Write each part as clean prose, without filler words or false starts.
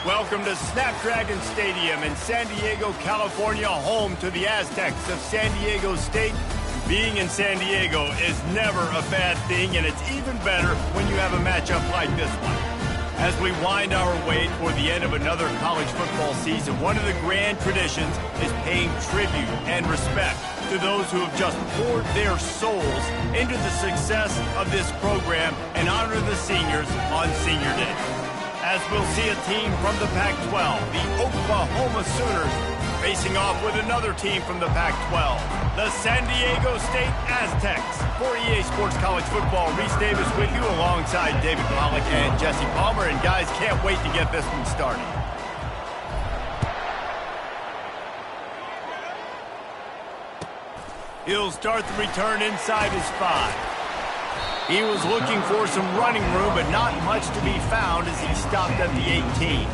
Welcome to Snapdragon Stadium in San Diego, California, home to the Aztecs of San Diego State. Being in San Diego is never a bad thing, and it's even better when you have a matchup like this one. As we wind our way toward the end of another college football season, one of the grand traditions is paying tribute and respect to those who have just poured their souls into the success of this program and honor the seniors on Senior Day. As we'll see a team from the Pac-12, the Oklahoma Sooners, facing off with another team from the Pac-12, the San Diego State Aztecs. For EA Sports College Football, Reese Davis with you alongside David Pollack and Jesse Palmer. And guys, can't wait to get this one started. He'll start the return inside his 5. He was looking for some running room, but not much to be found as he stopped at the 18.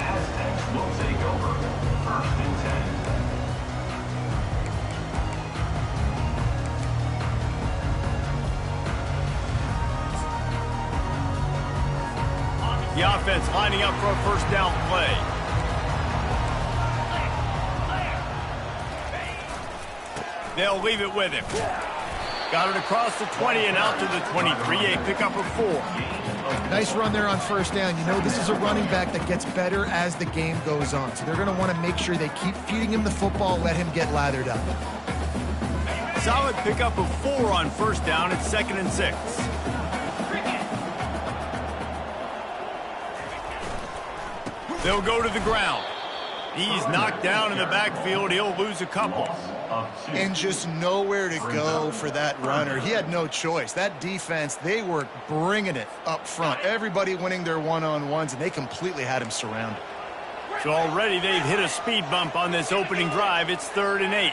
The offense lining up for a first down play. They'll leave it with him. Got it across the 20 and out to the 23, a pickup of 4. Nice run there on first down. You know, this is a running back that gets better as the game goes on. So they're going to want to make sure they keep feeding him the football, let him get lathered up. Solid pickup of 4 on first down. It's 2nd and 6. They'll go to the ground. He's knocked down in the backfield. He'll lose a couple. And just nowhere to go for that runner. He had no choice. That defense, they were bringing it up front. Everybody winning their one-on-ones, and they completely had him surrounded. So already they've hit a speed bump on this opening drive. It's 3rd and 8.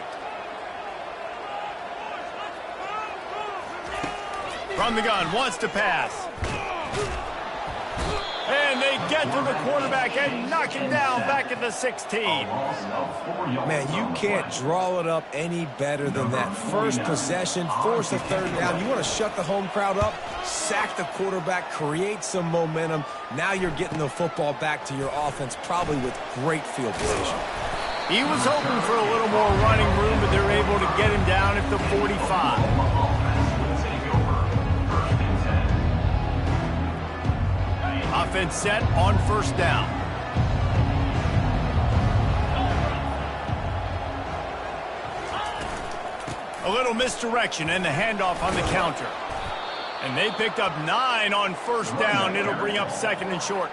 From the gun, wants to pass. And they get to the quarterback and knock him down back at the 16. Man, you can't draw it up any better than that. First possession, force a 3rd down. You want to shut the home crowd up, sack the quarterback, create some momentum. Now you're getting the football back to your offense, probably with great field position. He was hoping for a little more running room, but they're able to get him down at the 45. Offense set on first down. A little misdirection and the handoff on the counter. And they picked up 9 on first down. It'll bring up 2nd and short.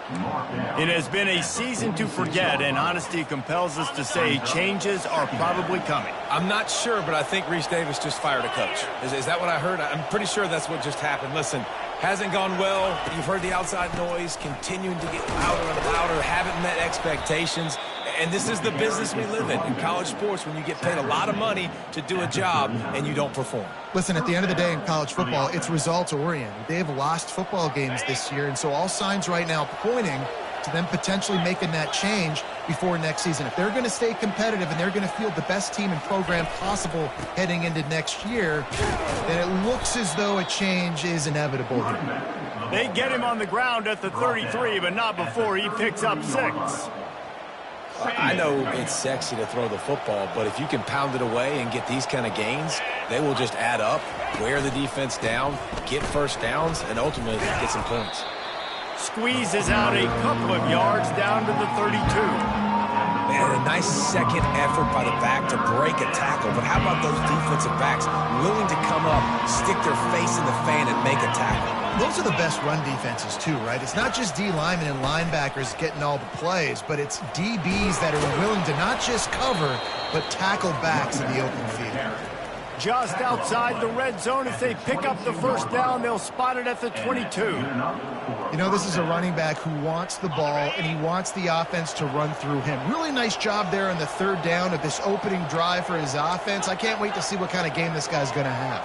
It has been a season to forget, and honesty compels us to say changes are probably coming. I'm not sure, but I think Reese Davis just fired a coach. Is that what I heard? I'm pretty sure that's what just happened. Listen, hasn't gone well. You've heard the outside noise, continuing to get louder and louder, haven't met expectations. And this is the business we live in college sports, when you get paid a lot of money to do a job and you don't perform. Listen, at the end of the day in college football, it's results-oriented. They've lost football games this year, and so all signs right now pointing to them potentially making that change before next season. If they're going to stay competitive and they're going to field the best team and program possible heading into next year, then it looks as though a change is inevitable here. They get him on the ground at the 33, but not before he picks up 6. I know it's sexy to throw the football, but if you can pound it away and get these kind of gains, they will just add up, wear the defense down, get first downs, and ultimately get some points. Squeezes out a couple of yards down to the 32. Man, a nice second effort by the back to break a tackle, but how about those defensive backs willing to come up, stick their face in the fan, and make a tackle? Those are the best run defenses too, right? It's not just D linemen and linebackers getting all the plays, but it's DBs that are willing to not just cover, but tackle backs in the open field. Just outside the red zone. If they pick up the first down, they'll spot it at the 22. You know, this is a running back who wants the ball, and he wants the offense to run through him. Really nice job there on the third down of this opening drive for his offense. I can't wait to see what kind of game this guy's going to have.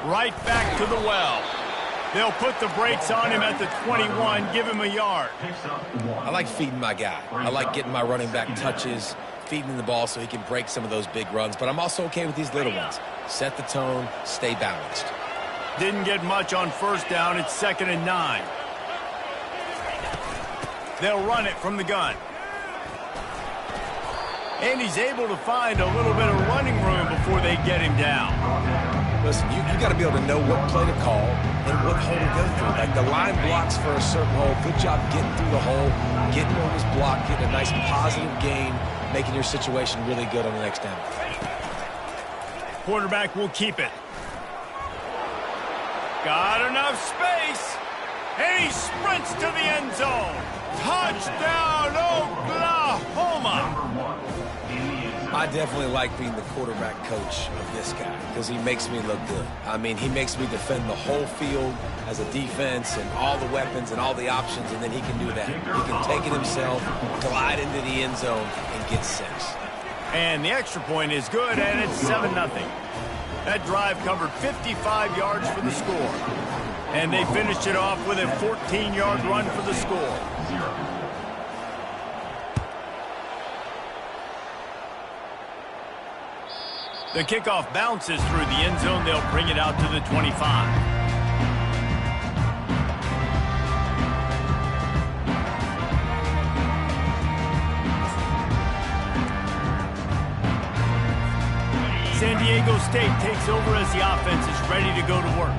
Right back to the well. They'll put the brakes on him at the 21, give him a yard. I like feeding my guy. I like getting my running back touches, feeding him the ball so he can break some of those big runs, but I'm also okay with these little ones. Set the tone, stay balanced. Didn't get much on first down. It's 2nd and 9. They'll run it from the gun. And he's able to find a little bit of running room before they get him down. Listen, you got to be able to know what play to call and what hole to go through. Like the line blocks for a certain hole. Good job getting through the hole, getting what was blocked, getting a nice positive gain, making your situation really good on the next down. Quarterback will keep it. Got enough space. And he sprints to the end zone. Touchdown, Oklahoma. I definitely like being the quarterback coach of this guy because he makes me look good. I mean, he makes me defend the whole field as a defense and all the weapons and all the options, and then he can do that. He can take it himself, glide into the end zone, and get 6. And the extra point is good, and it's 7-0. That drive covered 55 yards for the score. And they finished it off with a 14-yard run for the score. The kickoff bounces through the end zone. They'll bring it out to the 25. San Diego State takes over as the offense is ready to go to work.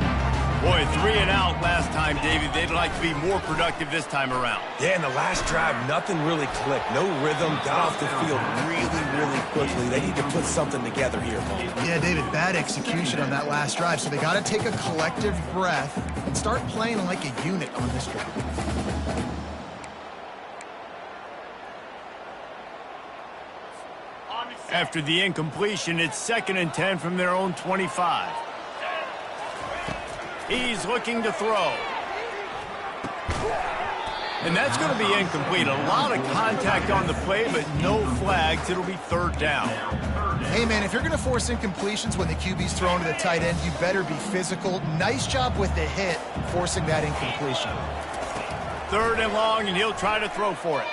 Boy, 3 and out last time, David. They'd like to be more productive this time around. Yeah, in the last drive, nothing really clicked. No rhythm, got off the field really quickly. They need to put something together here, Paul. Yeah, David, bad execution on that last drive, so they got to take a collective breath and start playing like a unit on this drive. After the incompletion, it's 2nd and 10 from their own 25. He's looking to throw. And that's going to be incomplete. A lot of contact on the play, but no flags. It'll be 3rd down. Hey, man, if you're going to force incompletions when the QB's thrown to the tight end, you better be physical. Nice job with the hit, forcing that incompletion. 3rd and long, and he'll try to throw for it.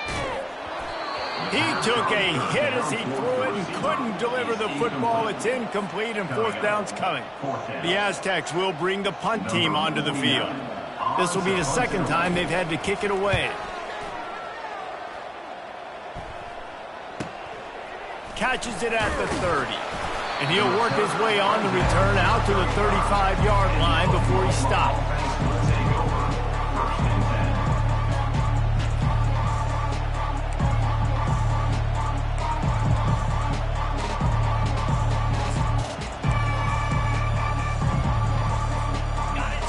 He took a hit as he threw it and couldn't deliver the football. It's incomplete, and 4th down's coming. The Aztecs will bring the punt team onto the field. This will be the 2nd time they've had to kick it away. Catches it at the 30. And he'll work his way on the return out to the 35-yard line before he stopped.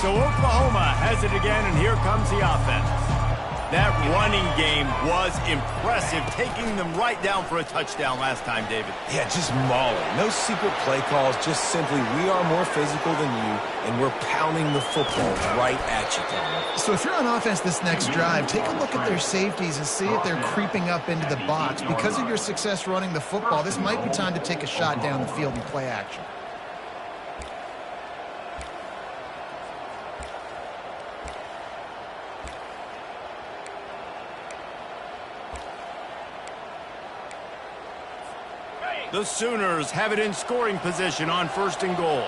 So Oklahoma has it again, and here comes the offense. That running game was impressive, taking them right down for a touchdown last time, David. Yeah, just mauling. No secret play calls, just simply we are more physical than you, and we're pounding the football right at you, Tom. So if you're on offense this next drive, take a look at their safeties and see if they're creeping up into the box. Because of your success running the football, this might be time to take a shot down the field and play action. The Sooners have it in scoring position on 1st and goal.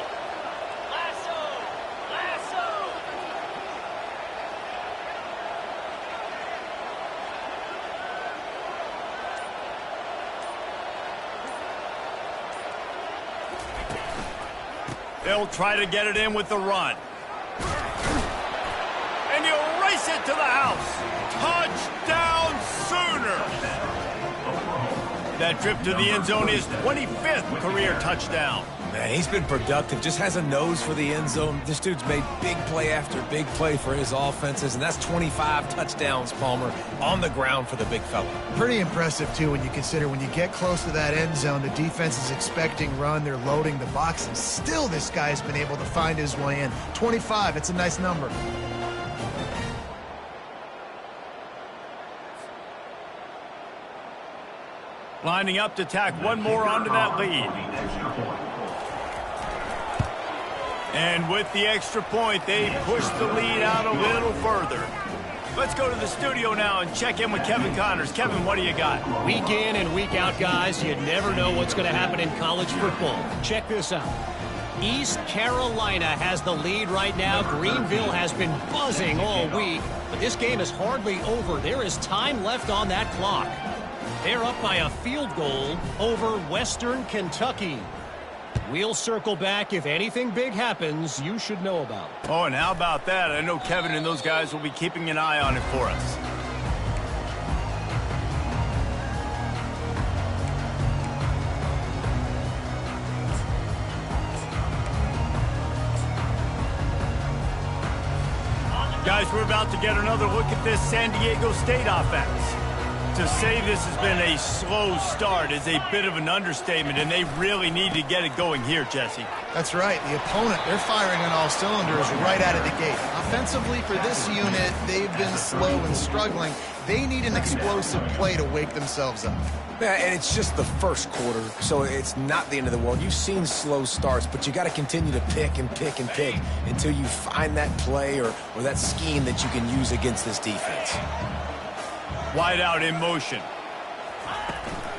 They'll try to get it in with the run. And he'll race it to the house. Touchdown Sooners! That trip to the end zone is 25th career touchdown. Man, he's been productive, just has a nose for the end zone. This dude's made big play after big play for his offenses, and that's 25 touchdowns, Palmer, on the ground for the big fella. Pretty impressive, too, when you consider when you get close to that end zone, the defense is expecting run, they're loading the box, and still this guy's been able to find his way in. 25, it's a nice number. Lining up to tack one more onto that lead. And with the extra point, they push the lead out a little further. Let's go to the studio now and check in with Kevin Connors. Kevin, what do you got? Week in and week out, guys, you never know what's going to happen in college football. Check this out. East Carolina has the lead right now. Greenville has been buzzing all week, but this game is hardly over. There is time left on that clock. They're up by a field goal over Western Kentucky. We'll circle back if anything big happens you should know about. Oh, and how about that? I know Kevin and those guys will be keeping an eye on it for us. Guys, we're about to get another look at this San Diego State offense. To say this has been a slow start is a bit of an understatement, and they really need to get it going here, Jesse. That's right. The opponent, they're firing on all cylinders right out of the gate. Offensively, for this unit, they've been slow and struggling. They need an explosive play to wake themselves up. Yeah, and it's just the first quarter, so it's not the end of the world. You've seen slow starts, but you got to continue to pick and pick and pick until you find that play or that scheme that you can use against this defense. Wide out in motion.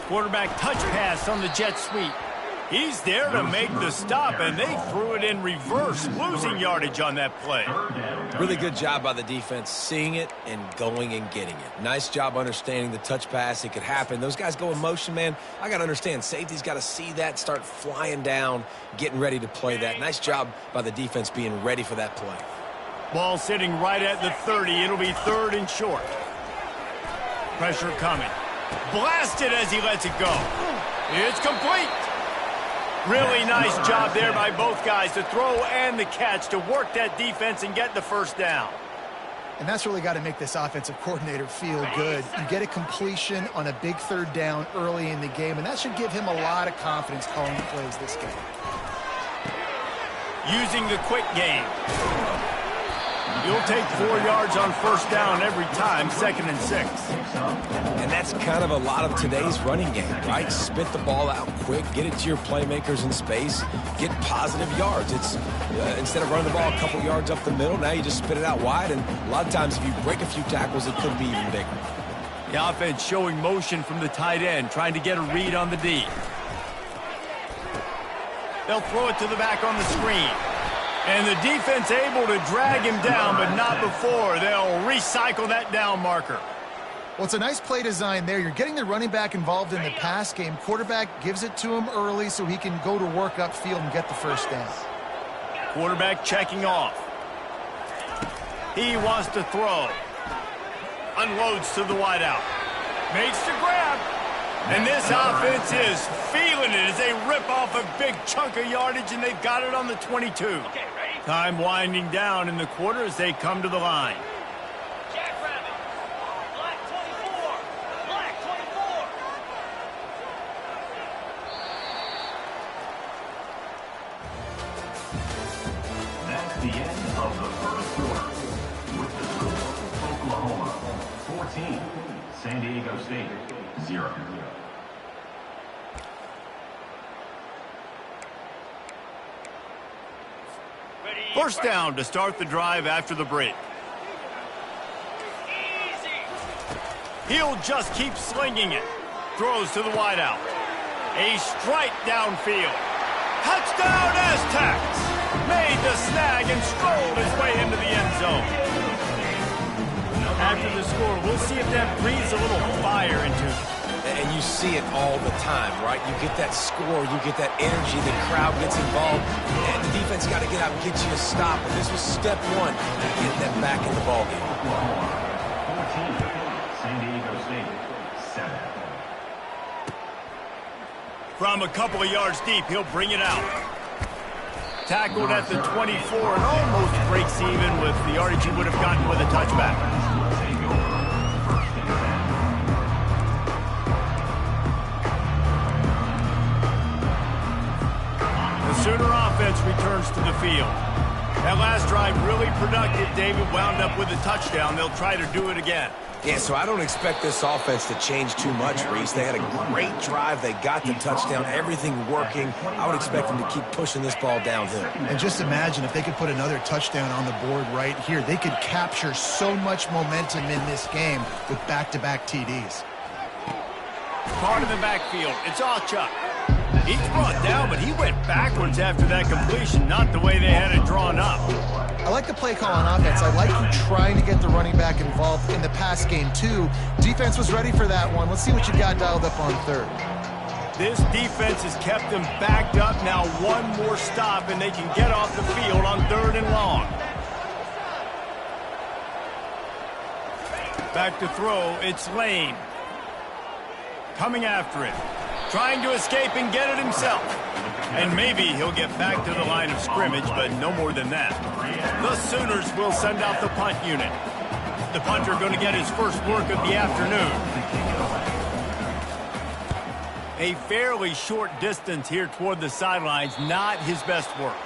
Quarterback touch pass on the jet sweep. He's there to make the stop, and they threw it in reverse, losing yardage on that play. Really good job by the defense, seeing it and going and getting it. Nice job understanding the touch pass. It could happen. Those guys go in motion, man. I got to understand, safety's got to see that, start flying down, getting ready to play that. Nice job by the defense being ready for that play. Ball sitting right at the 30. It'll be 3rd and short. Pressure coming. Blasted as he lets it go. It's complete. Really nice job there by both guys to throw and the catch to work that defense and get the first down. And that's really got to make this offensive coordinator feel good. You get a completion on a big 3rd down early in the game, and that should give him a lot of confidence calling the plays this game. Using the quick game. You'll take 4 yards on 1st down every time, 2nd and 6. And that's kind of a lot of today's running game, right? Spit the ball out quick, get it to your playmakers in space, get positive yards. It's instead of running the ball a couple yards up the middle, now you just spit it out wide, and a lot of times if you break a few tackles, it could be even bigger. The offense showing motion from the tight end, trying to get a read on the D. They'll throw it to the back on the screen. And the defense able to drag him down, but not before. They'll recycle that down marker. Well, it's a nice play design there. You're getting the running back involved in the pass game. Quarterback gives it to him early so he can go to work upfield and get the 1st down. Quarterback checking off. He wants to throw. Unloads to the wideout. Makes the grab. And this offense is feeling it as they rip off a big chunk of yardage, and they've got it on the 22. Time winding down in the quarter as they come to the line. Jackrabbit. Black 24. Black 24. That's the end of the 1st quarter. With the score, Oklahoma 14, San Diego State 0. First down to start the drive after the break. He'll just keep slinging it. Throws to the wideout. A strike downfield. Touchdown Aztecs! Made the snag and strolled his way into the end zone. After the score, we'll see if that breathes a little fire into it. And you see it all the time, right? You get that score, you get that energy, the crowd gets involved, and the defense got to get out and get you a stop. And this was step one to get them back in the ballgame. 14, San Diego State, 7. From a couple of yards deep, he'll bring it out. Tackled at the 24 and almost breaks even with the yardage he would have gotten with a touchback. The Sooner offense returns to the field. That last drive really productive. David wound up with a touchdown. They'll try to do it again. Yeah, so I don't expect this offense to change too much, Reese. They had a great drive. They got the touchdown, everything working. I would expect them to keep pushing this ball downhill. And just imagine if they could put another touchdown on the board right here. They could capture so much momentum in this game with back-to-back TDs. Caught in the backfield. It's Achuk. He's brought down, but he went backwards after that completion, not the way they had it drawn up. I like the play call on offense. I like you trying to get the running back involved in the pass game, too. Defense was ready for that one. Let's see what you got dialed up on third. This defense has kept them backed up. Now one more stop, and they can get off the field on 3rd and long. Back to throw. It's Lane. Coming after it. Trying to escape and get it himself. And maybe he'll get back to the line of scrimmage, but no more than that. The Sooners will send out the punt unit. The punter going to get his first work of the afternoon. A fairly short distance here toward the sidelines, not his best work.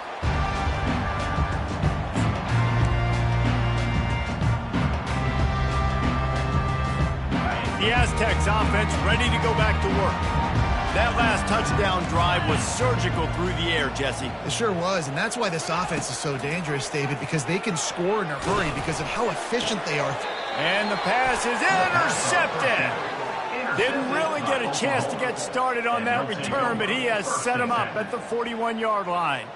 The Aztecs offense ready to go back to work. That last touchdown drive was surgical through the air, Jesse. It sure was, and that's why this offense is so dangerous, David, because they can score in a hurry because of how efficient they are. And the pass is intercepted. Didn't really get a chance to get started on that return, but he has set him up at the 41-yard line.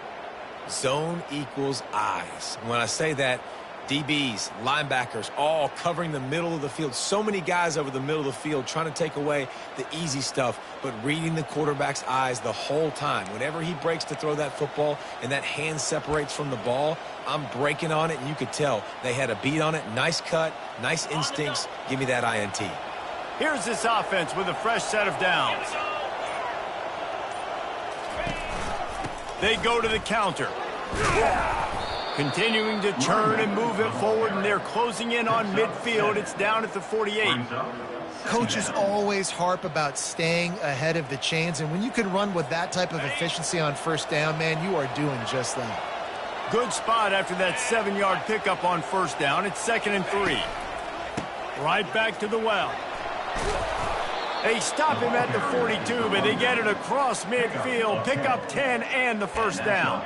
Zone equals eyes. When I say that, DBs, linebackers, all covering the middle of the field. So many guys over the middle of the field trying to take away the easy stuff, but reading the quarterback's eyes the whole time. Whenever he breaks to throw that football and that hand separates from the ball, I'm breaking on it, and you could tell they had a beat on it. Nice cut, nice instincts. Give me that INT. Here's this offense with a fresh set of downs. They go to the counter. Continuing to churn and move it forward, and they're closing in on midfield. It's down at the 48. Coaches always harp about staying ahead of the chains, and when you can run with that type of efficiency on first down, man, you are doing just that. Good spot after that 7-yard pickup on first down. It's 2nd and 3. Right back to the well. They stop him at the 42, but they get it across midfield. Pick up 10 and the first down.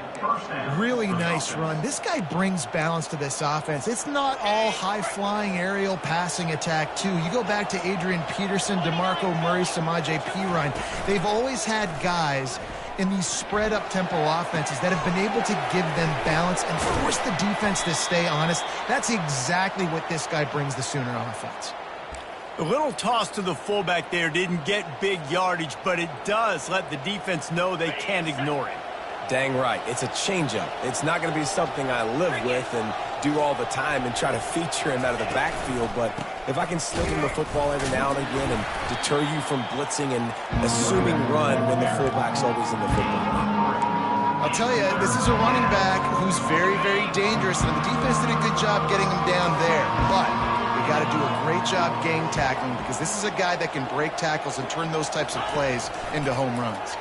Really nice run. This guy brings balance to this offense. It's not all high-flying aerial passing attack, too. You go back to Adrian Peterson, DeMarco Murray, Samaje Perine. They've always had guys in these spread-up tempo offenses that have been able to give them balance and force the defense to stay honest. That's exactly what this guy brings the Sooner offense. The little toss to the fullback there didn't get big yardage, but it does let the defense know they can't ignore it. Dang right. It's a changeup. It's not going to be something I live with and do all the time and try to feature him out of the backfield, but if I can slip him the football every now and again and deter you from blitzing and assuming run when the fullback's always in the football game. I'll tell you, this is a running back who's very, very dangerous, and the defense did a good job getting him down there, but we got to do a great job gang tackling because this is a guy that can break tackles and turn those types of plays into home runs.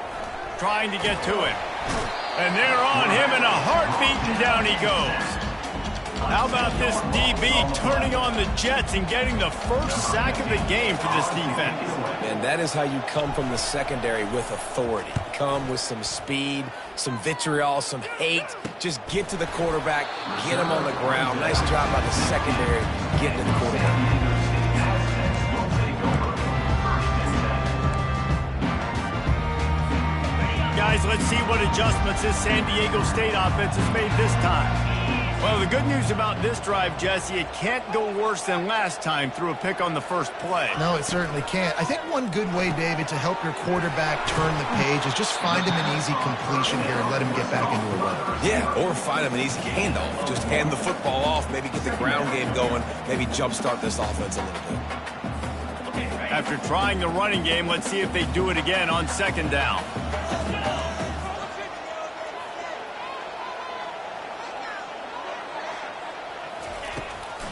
Trying to get to it. And they're on him in a heartbeat, and down he goes. How about this DB turning on the Jets and getting the first sack of the game for this defense? And that is how you come from the secondary with authority. Come with some speed, some vitriol, some hate. Just get to the quarterback, get him on the ground. Nice job by the secondary getting to the quarterback. Guys, let's see what adjustments this San Diego State offense has made this time. Well, the good news about this drive, Jesse, it can't go worse than last time through a pick on the first play. No, it certainly can't. I think one good way, David, to help your quarterback turn the page is just find him an easy completion here and let him get back into a run. Yeah, or find him an easy handoff. Just hand the football off, maybe get the ground game going, maybe jumpstart this offense a little bit. After trying the running game, let's see if they do it again on second down.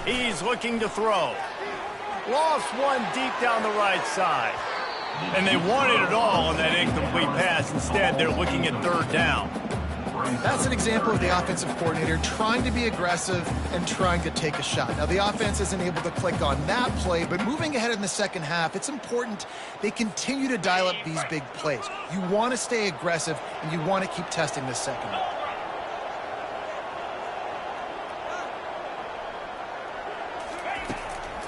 He's looking to throw. Lost one deep down the right side. And they wanted it all on that incomplete pass. Instead, they're looking at third down. That's an example of the offensive coordinator trying to be aggressive and trying to take a shot. Now, the offense isn't able to click on that play, but moving ahead in the second half, it's important they continue to dial up these big plays. You want to stay aggressive, and you want to keep testing this second half.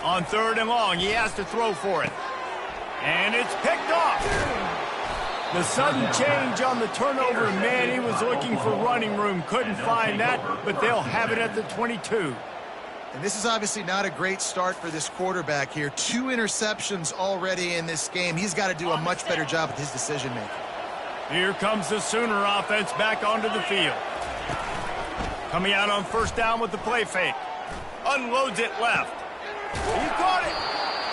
On third and long, he has to throw for it. And it's picked off. The sudden change on the turnover, man, he was looking for running room. Couldn't find that, but they'll have it at the 22. And this is obviously not a great start for this quarterback here. 2 interceptions already in this game. He's got to do a much better job with his decision-making. Here comes the Sooner offense back onto the field. Coming out on first down with the play fake. Unloads it left. He caught it.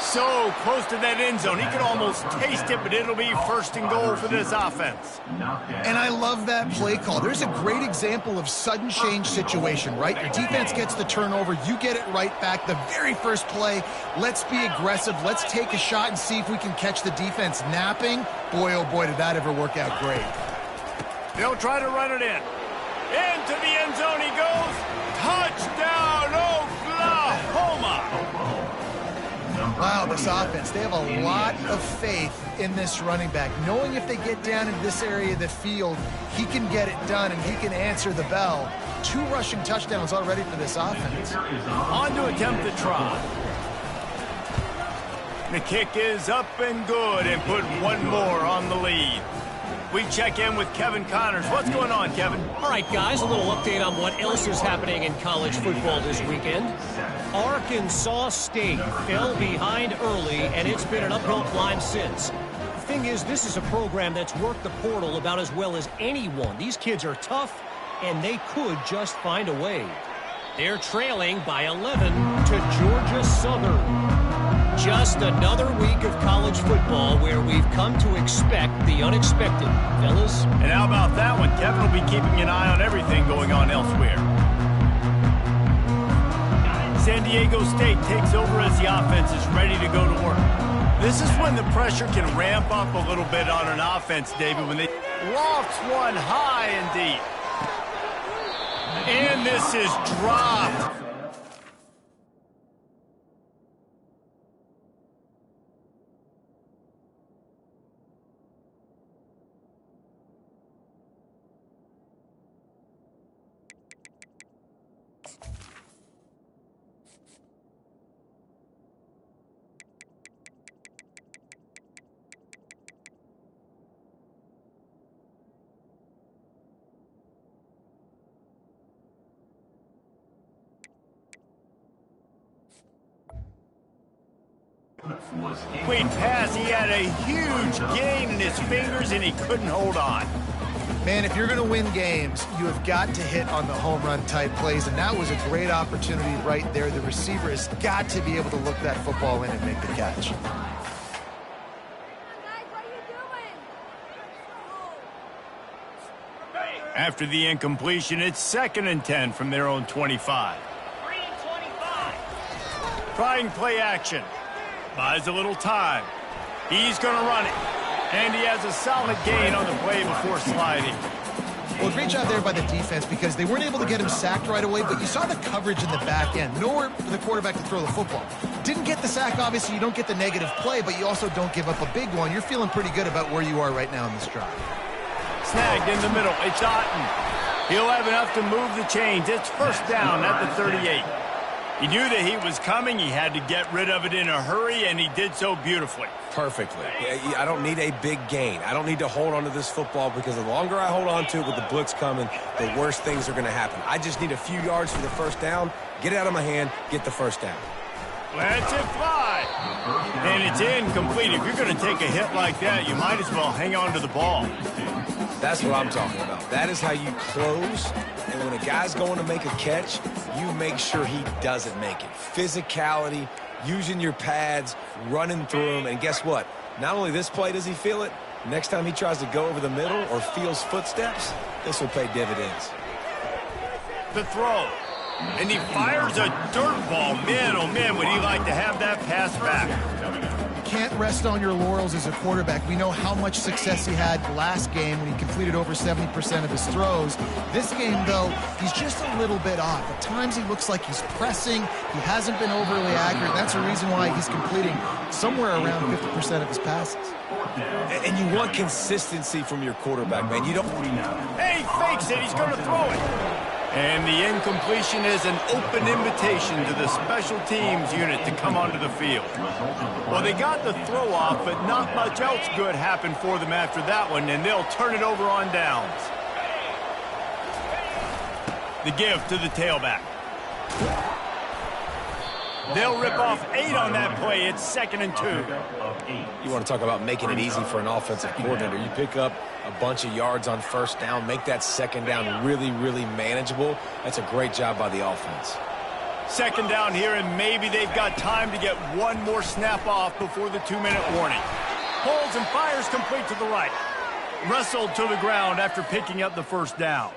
So close to that end zone. He could almost taste it, but it'll be first and goal for this offense. And I love that play call. There's a great example of sudden change situation, right? Your defense gets the turnover. You get it right back. The very first play, let's be aggressive. Let's take a shot and see if we can catch the defense napping. Boy, oh boy, did that ever work out great. They'll try to run it in. Into the end zone he goes. Touchdown, Oklahoma! Wow, this offense, they have a lot of faith in this running back. Knowing if they get down into this area of the field, he can get it done and he can answer the bell. 2 rushing touchdowns already for this offense. On to attempt the try. The kick is up and good and put one more on the lead. We check in with Kevin Connors. What's going on, Kevin? All right, guys, a little update on what else is happening in college football this weekend. Arkansas State fell behind early, and it's been an uphill climb since. The thing is, this is a program that's worked the portal about as well as anyone. These kids are tough, and they could just find a way. They're trailing by 11 to Georgia Southern. Just another week of college football where we've come to expect the unexpected, fellas. And how about that one? Kevin will be keeping an eye on everything going on elsewhere. San Diego State takes over as the offense is ready to go to work. This is when the pressure can ramp up a little bit on an offense, David, when they lofts one high and deep. And this is dropped. Complete pass. He had a huge gain in his fingers, and he couldn't hold on. Man, if you're going to win games, you have got to hit on the home run type plays, and that was a great opportunity right there. The receiver has got to be able to look that football in and make the catch. After the incompletion, it's 2nd and 10 from their own 25. 3-25. Trying play action. Buys a little time. He's going to run it. And he has a solid gain on the play before sliding. Well, great job there by the defense because they weren't able to get him sacked right away, but you saw the coverage in the back end. Nowhere for the quarterback to throw the football. Didn't get the sack, obviously. You don't get the negative play, but you also don't give up a big one. You're feeling pretty good about where you are right now in this drive. Snagged in the middle. It's Otten. He'll have enough to move the chains. It's first down at the 38. He knew that he was coming. He had to get rid of it in a hurry, and he did so beautifully. Perfectly. I don't need a big gain. I don't need to hold on to this football because the longer I hold on to it with the blitz coming, the worse things are going to happen. I just need a few yards for the first down, get it out of my hand, get the first down. Let's it fly. And it's incomplete. If you're going to take a hit like that, you might as well hang on to the ball. That's what I'm talking about. That is how you close. And when a guy's going to make a catch, you make sure he doesn't make it. Physicality, using your pads, running through them. And guess what? Not only this play does he feel it, next time he tries to go over the middle or feels footsteps, this will pay dividends. The throw. And he fires a dirt ball. Man, oh man, would he like to have that pass back. Can't rest on your laurels as a quarterback. We know how much success he had last game when he completed over 70% of his throws. This game, though, he's just a little bit off. At times he looks like he's pressing. He hasn't been overly accurate. That's the reason why he's completing somewhere around 50% of his passes. And you want consistency from your quarterback, man. You don't... Hey, he fakes it. He's going to throw it. And the incompletion is an open invitation to the special teams unit to come onto the field. Well, they got the throw off, but not much else good happened for them after that one, and they'll turn it over on downs. The give to the tailback. They'll rip off 8 on that play. It's 2nd and 2. You want to talk about making it easy for an offensive coordinator. You pick up a bunch of yards on first down, make that second down really, really manageable. That's a great job by the offense. 2nd down here, and maybe they've got time to get one more snap off before the 2-minute warning. Pulls and fires complete to the right. Wrestled to the ground after picking up the first down.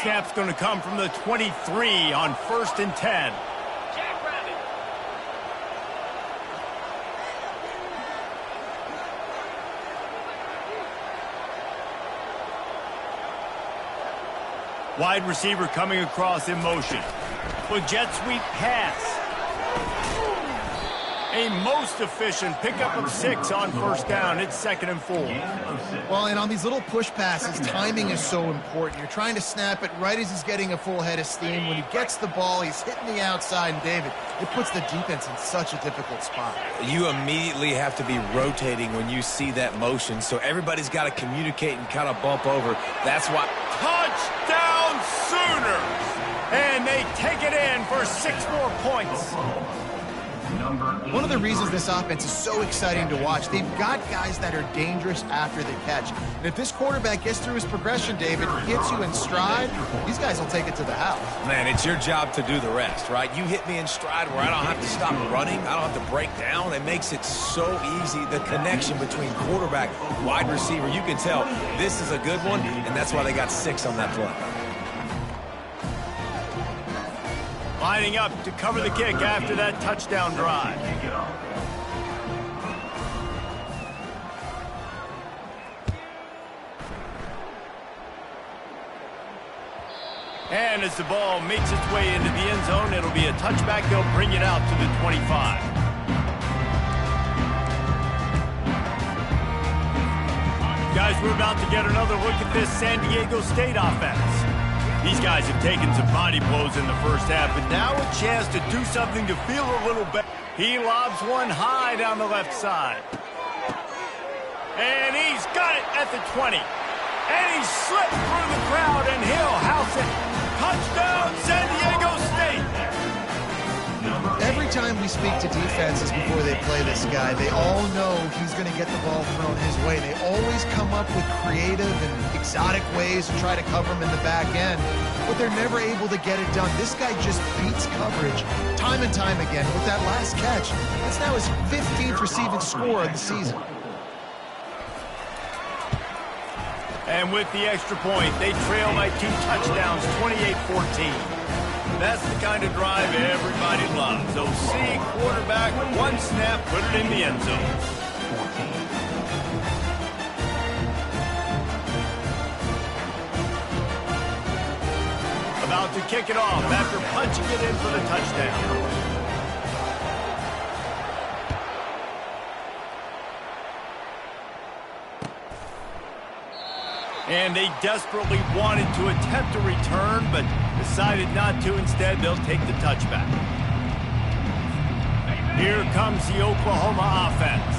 Snap's going to come from the 23 on 1st and 10. Wide receiver coming across in motion. With jet sweep pass. A most efficient pickup of 6 on first down. It's 2nd and 4. Well, and on these little push passes, timing is so important. You're trying to snap it right as he's getting a full head of steam. When he gets the ball, he's hitting the outside, and David, it puts the defense in such a difficult spot. You immediately have to be rotating when you see that motion, so everybody's got to communicate and kind of bump over. That's why. Touchdown Sooners! And they take it in for 6 more points. One of the reasons this offense is so exciting to watch, they've got guys that are dangerous after the catch. And if this quarterback gets through his progression, David, hits you in stride, these guys will take it to the house. Man, it's your job to do the rest, right? You hit me in stride where I don't have to stop running. I don't have to break down. It makes it so easy. The connection between quarterback, wide receiver, you can tell this is a good one, and that's why they got 6 on that play. Lining up to cover the kick after that touchdown drive. And as the ball makes its way into the end zone, it'll be a touchback. They'll bring it out to the 25. Guys, we're about to get another look at this San Diego State offense. These guys have taken some body blows in the first half, but now a chance to do something to feel a little better. He lobs one high down the left side. And he's got it at the 20. And he slipped through the crowd, and he'll house it. Touchdown, San Diego State! Every time we speak to defenses before they play this guy, they all know he's going to get the ball thrown his way. They always come up with creative and exotic ways to try to cover him in the back end, but they're never able to get it done. This guy just beats coverage time and time again. With that last catch, that's now his 15th receiving score of the season. And with the extra point, they trail by 2 touchdowns, 28-14. That's the kind of drive everybody loves. So see quarterback, one snap, put it in the end zone. About to kick it off after punching it in for the touchdown. And they desperately wanted to attempt a return, but decided not to. Instead, they'll take the touchback. Here comes the Oklahoma offense.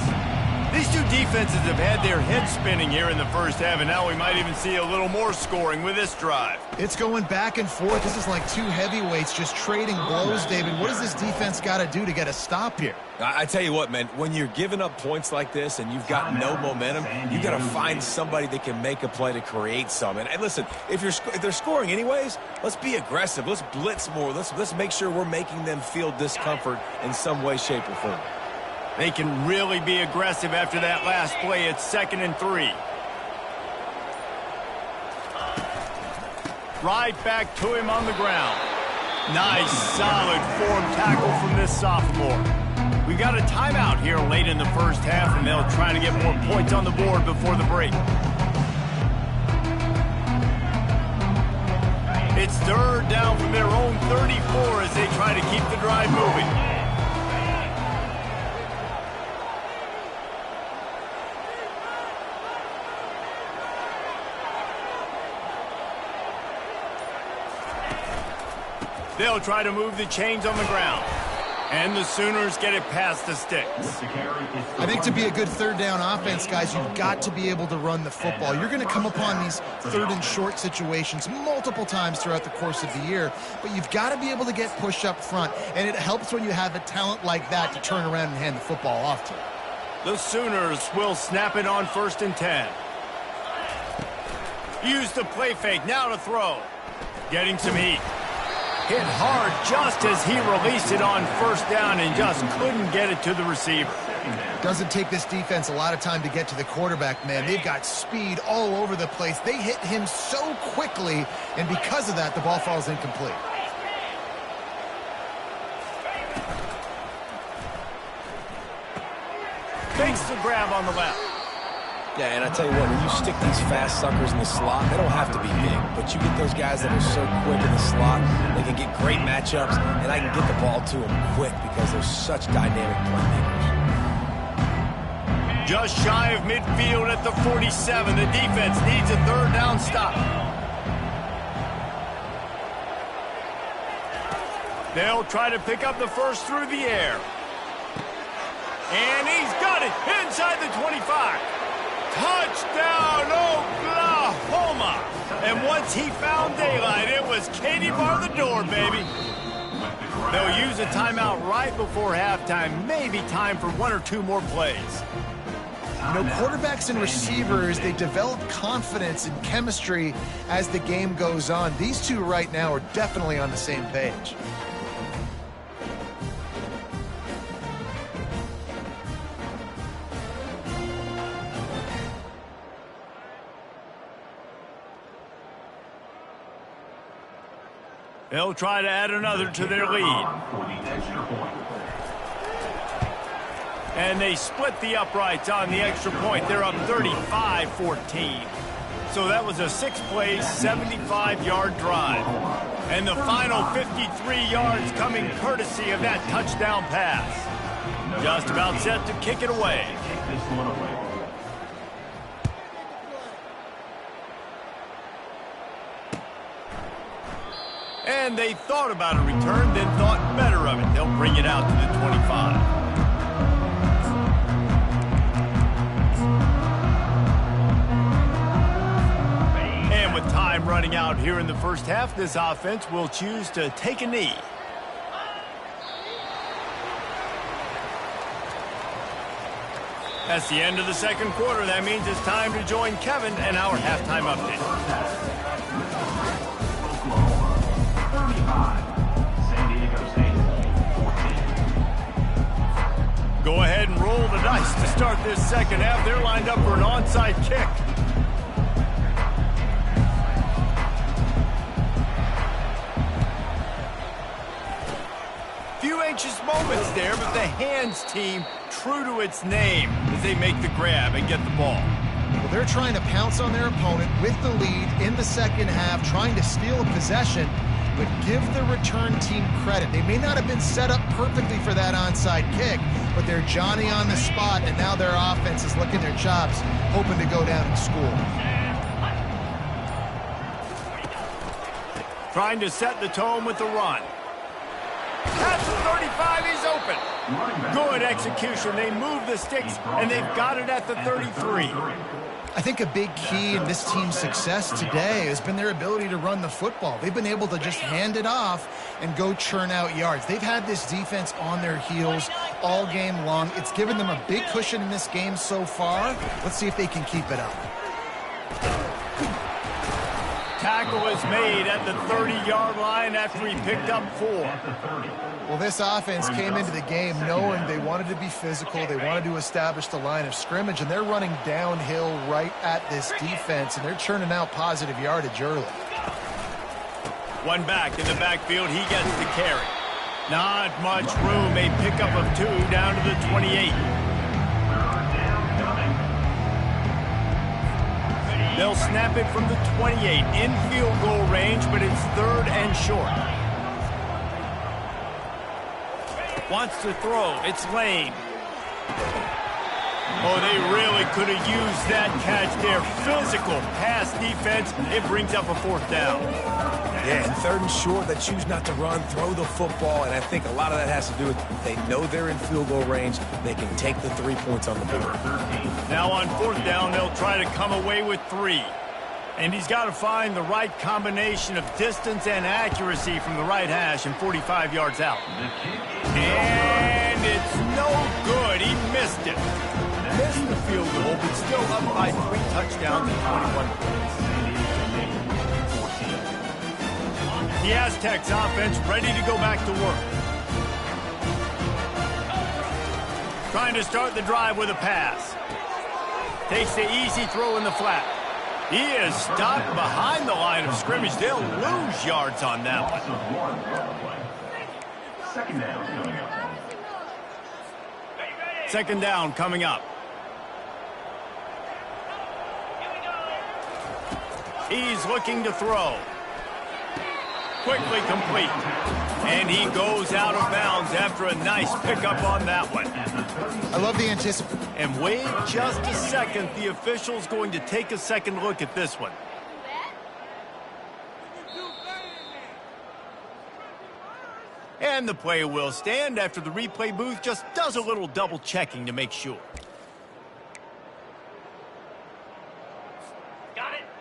These two defenses have had their heads spinning here in the first half, and now we might even see a little more scoring with this drive. It's going back and forth. This is like two heavyweights just trading blows, David. What does this defense got to do to get a stop here? I tell you what, man, when you're giving up points like this and you've got no momentum, you got to find somebody that can make a play to create some. And listen, if they're scoring anyways, let's be aggressive. Let's blitz more. Let's make sure we're making them feel discomfort in some way, shape, or form. They can really be aggressive after that last play. It's 2nd and 3. Right back to him on the ground. Nice, solid form tackle from this sophomore. We got a timeout here late in the first half, and they'll try to get more points on the board before the break. It's 3rd down from their own 34 as they try to keep the drive moving. They'll try to move the chains on the ground. And the Sooners get it past the sticks. I think to be a good 3rd down offense, guys, you've got to be able to run the football. You're going to come upon these 3rd and short situations multiple times throughout the course of the year, but you've got to be able to get push up front, and it helps when you have a talent like that to turn around and hand the football off to. The Sooners will snap it on 1st and 10. Use the play fake, now to throw. Getting some heat. Hit hard just as he released it on 1st down and just couldn't get it to the receiver. Doesn't take this defense a lot of time to get to the quarterback, man. They've got speed all over the place. They hit him so quickly, and because of that, the ball falls incomplete. Fakes the grab on the left. Yeah, and I tell you what, when you stick these fast suckers in the slot, they don't have to be big, but you get those guys that are so quick in the slot, they can get great matchups, and I can get the ball to them quick because they're such dynamic playmakers. Just shy of midfield at the 47. The defense needs a 3rd down stop. They'll try to pick up the first through the air. And he's got it inside the 25. Touchdown, Oklahoma! And once he found daylight, it was Katie bar the door, baby. They'll use a timeout right before halftime. Maybe time for 1 or 2 more plays. You know, quarterbacks and receivers, they develop confidence and chemistry as the game goes on. These two right now are definitely on the same page. They'll try to add another to their lead. And they split the uprights on the extra point. They're up 35-14. So that was a 6-play, 75-yard drive. And the final 53 yards coming courtesy of that touchdown pass. Just about set to kick it away. And they thought about a return, then thought better of it. They'll bring it out to the 25. And with time running out here in the first half, this offense will choose to take a knee. That's the end of the 2nd quarter. That means it's time to join Kevin and our halftime update. Go ahead and roll the dice to start this 2nd half. They're lined up for an onside kick. Few anxious moments there, but the hands team true to its name as they make the grab and get the ball. Well, they're trying to pounce on their opponent with the lead in the 2nd half, trying to steal a possession, but give the return team credit. They may not have been set up perfectly for that onside kick, but they're Johnny on the spot, and now their offense is licking their chops, hoping to go down and score. Trying to set the tone with the run. That's the 35, he's open. Good execution. They move the sticks, and they've got it at the 33. I think a big key in this team's success today has been their ability to run the football. They've been able to just hand it off and go churn out yards. They've had this defense on their heels all game long. It's given them a big cushion in this game so far. Let's see if they can keep it up. Tackle is made at the 30-yard line after he picked up 4. Well, this offense came into the game knowing they wanted to be physical. They wanted to establish the line of scrimmage, and they're running downhill right at this defense, and they're churning out positive yardage early. One back in the backfield. He gets the carry. Not much room. A pickup of 2 down to the 28. They'll snap it from the 28 in field goal range, but it's 3rd and short. Wants to throw. It's Lane. Oh, they really could have used that catch there. Physical pass defense. It brings up a 4th down. Yeah, and 3rd and short, they choose not to run, throw the football, and I think a lot of that has to do with they know they're in field goal range. They can take the 3 points on the board. Now on 4th down, they'll try to come away with 3. And he's got to find the right combination of distance and accuracy from the right hash and 45 yards out. And it's no good. He missed it. Missed the field goal, but still up by 3 touchdowns and 21 points. The Aztecs offense ready to go back to work. Trying to start the drive with a pass. Takes the easy throw in the flat. He is stopped behind the line of scrimmage. They'll lose yards on that one. Second down coming up. He's looking to throw. Quickly complete. And he goes out of bounds after a nice pickup on that one. I love the anticipation. And wait just a second. The official's going to take a second look at this one. And the play will stand after the replay booth just does a little double checking to make sure.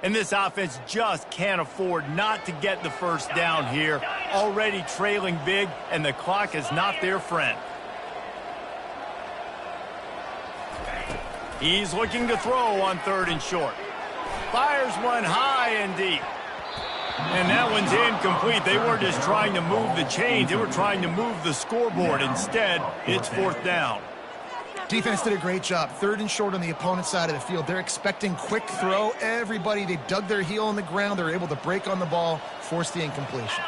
And this offense just can't afford not to get the first down here. Already trailing big, and the clock is not their friend. He's looking to throw on 3rd and short. Fires one high and deep. And that one's incomplete. They weren't just trying to move the chains. They were trying to move the scoreboard. Instead, it's 4th down. Defense did a great job. 3rd and short on the opponent's side of the field. They're expecting quick throw. Everybody, they dug their heel on the ground. They're able to break on the ball, force the incompletion.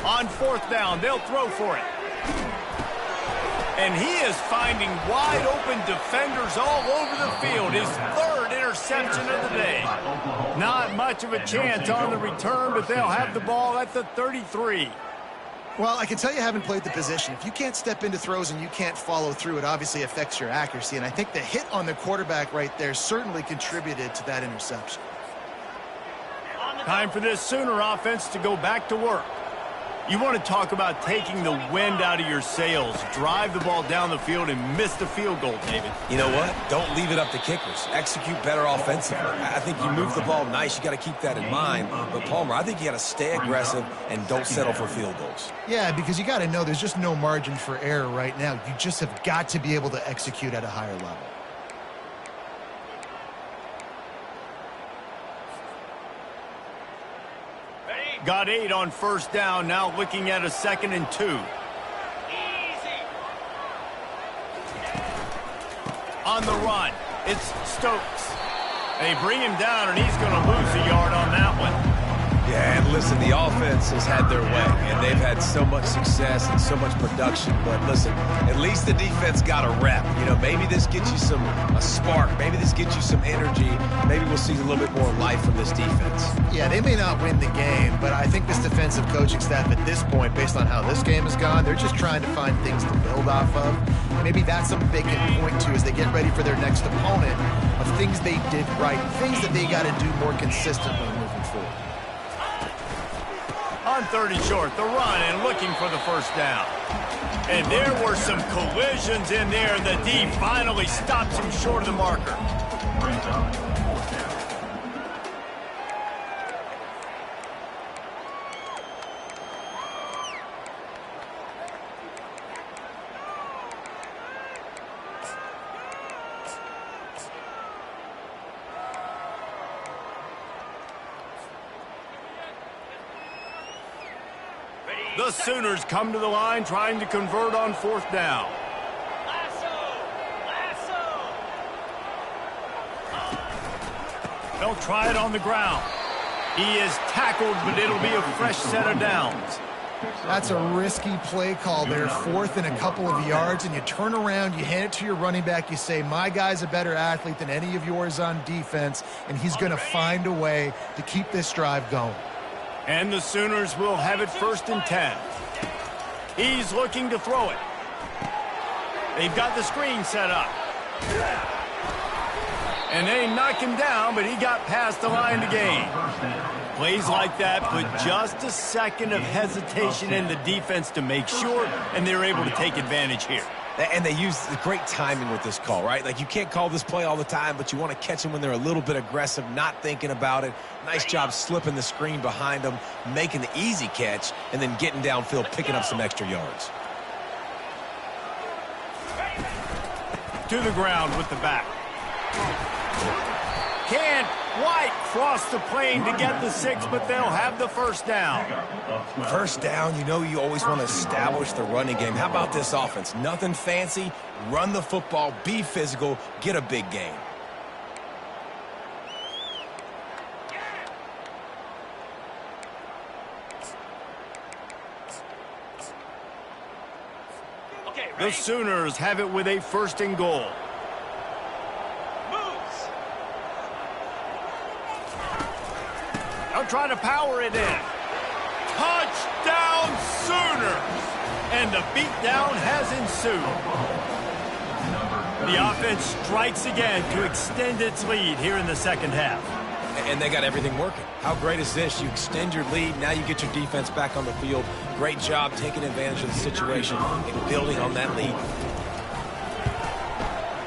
On 4th down, they'll throw for it. And he is finding wide open defenders all over the field. His 3rd interception of the day. Not much of a chance on the return, but they'll have the ball at the 33. Well, I can tell you haven't played the position. If you can't step into throws and you can't follow through, it obviously affects your accuracy. And I think the hit on the quarterback right there certainly contributed to that interception. Time for this Sooner offense to go back to work. You want to talk about taking the wind out of your sails. Drive the ball down the field and miss the field goal, David. You know what? Don't leave it up to kickers. Execute better offensively. I think you move the ball nice. You got to keep that in mind. But, Palmer, I think you got to stay aggressive and don't settle for field goals. Yeah, because you got to know there's just no margin for error right now. You just have got to be able to execute at a higher level. Got 8 on 1st down, now looking at a 2nd and 2. On the run, it's Stokes. They bring him down, and he's going to lose a yard on that one. Yeah, and listen, the offense has had their way, and they've had so much success and so much production. But listen, at least the defense got a rep. You know, maybe this gets you a spark. Maybe this gets you some energy. Maybe we'll see a little bit more life from this defense. Yeah, they may not win the game, but I think this defensive coaching staff at this point, based on how this game has gone, they're just trying to find things to build off of. Maybe that's something they can point to as they get ready for their next opponent of things they did right, things that they got to do more consistently moving forward. On 30 short, the run and looking for the first down. And there were some collisions in there. The D finally stops him short of the marker. Brings up fourth down. The Sooners come to the line trying to convert on fourth down. They'll try it on the ground. He is tackled, but it'll be a fresh set of downs. That's a risky play call there, fourth and a couple of yards, and you turn around, you hand it to your running back, you say, my guy's a better athlete than any of yours on defense, and he's going to find a way to keep this drive going. And the Sooners will have it 1st and 10. He's looking to throw it. They've got the screen set up. And they knock him down, but he got past the line to gain. Plays like that put just a second of hesitation in the defense to make sure, and they're able to take advantage here. And they use the great timing with this call, right? Like, you can't call this play all the time, but you want to catch them when they're a little bit aggressive, not thinking about it. Nice job slipping the screen behind them, making the easy catch, and then getting downfield, picking up some extra yards. To the ground with the back. Can't quite cross the plane to get the 6, but they'll have the first down. First down, you know you always want to establish the running game. How about this offense? Nothing fancy. Run the football, be physical, get a big gain. The Sooners have it with a 1st and goal. They'll try to power it in. Touchdown Sooners! And the beatdown has ensued. The offense strikes again to extend its lead here in the second half. And they got everything working. How great is this? You extend your lead, now you get your defense back on the field. Great job taking advantage of the situation and building on that lead.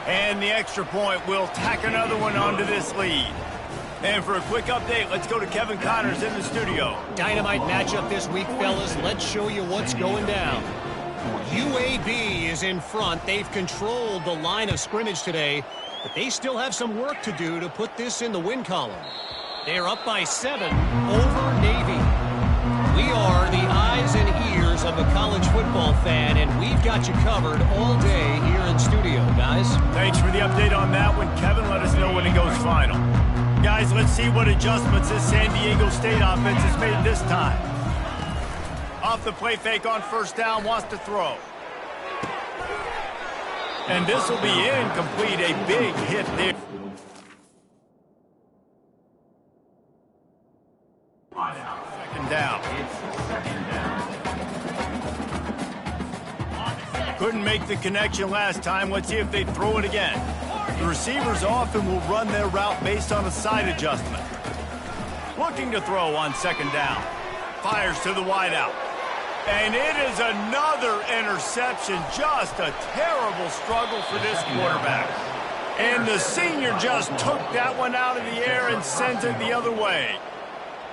And the extra point will tack another one onto this lead. And for a quick update, let's go to Kevin Connors in the studio. Dynamite matchup this week, fellas. Let's show you what's going down. UAB is in front. They've controlled the line of scrimmage today, but they still have some work to do to put this in the win column. They're up by 7 over Navy. We are the eyes and ears of a college football fan, and we've got you covered all day here in studio, guys. Thanks for the update on that one, Kevin. Let us know when it goes final. Guys, let's see what adjustments this San Diego State offense has made this time. Off the play fake on first down, wants to throw. And this will be incomplete, a big hit there. Second down. Couldn't make the connection last time. Let's see if they throw it again. The receivers often will run their route based on a side adjustment. Looking to throw on second down. Fires to the wideout. And it is another interception. Just a terrible struggle for this quarterback. And the senior just took that one out of the air and sends it the other way.